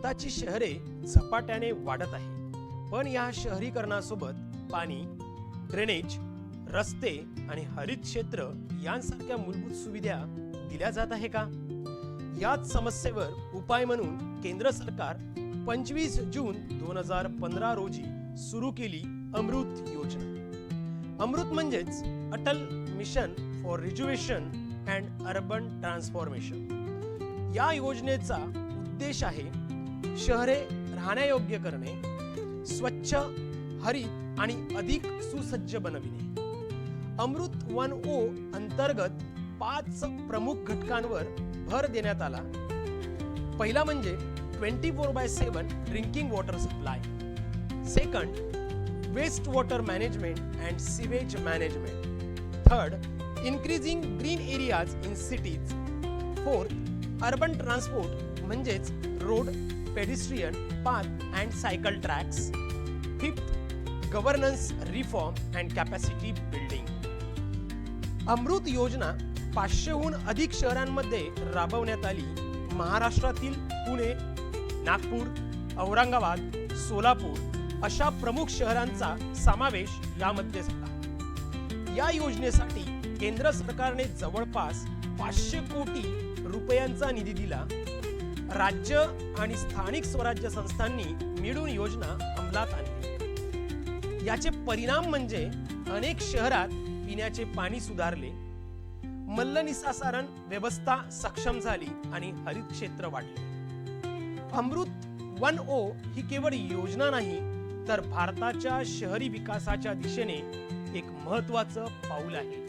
भारताची शहरे झपाट्याने वाढत आहे, पण या शहरीकरणासोबत पाणी, ड्रेनेज, रस्ते आणि हरित क्षेत्र यांसारख्या मूलभूत सुविधा दिल्या जात आहे का? याच समस्येवर उपाय म्हणून केंद्र सरकार 25 जून 2015 रोजी सुरू केली अमृत योजना. अमृत म्हणजेच Atal mission for rejuvenation and urban transformation. या योजनेचा उद्देश आहे शहरे राहण्यायोग्य करणे, स्वच्छ, हरित आणि अधिक सुसज्ज बनविणे. अमृत 1O अंतर्गत 5 प्रमुख घटकांवर भर देण्यात आला. पहिला म्हणजे 24/7 drinking water supply. Second, waste water management and sewage management. Third, increasing green areas in cities. Fourth, urban transport म्हणजेच road, pedestrian, path and cycle tracks. Fifth, governance reform and capacity building. Amrut योजना 500हून अधिक शहरांमध्ये राबवण्यात आली. महाराष्ट्रातील पुणे, नागपूर, औरंगाबाद, सोलापूर अशा प्रमुख शहरांचा समावेश यामध्ये झाला. या योजनेसाठी केंद्र सरकारने जवळपास 500 कोटी रुपयांचा निधी दिला. राज्य आणि स्थानिक स्वराज्य संस्थांनी मिळून योजना अंमलात आणली. याचे परिणाम म्हणजे अनेक शहरात पिण्याचे पाणी सुधारले, मलनिस्सारण व्यवस्था सक्षम झाली आणि हरित क्षेत्र वाढले. अमृत 1O ही केवळ योजना नाही, तर भारताच्या शहरी विकासाच्या दिशेने एक महत्त्वाचं पाऊल आहे.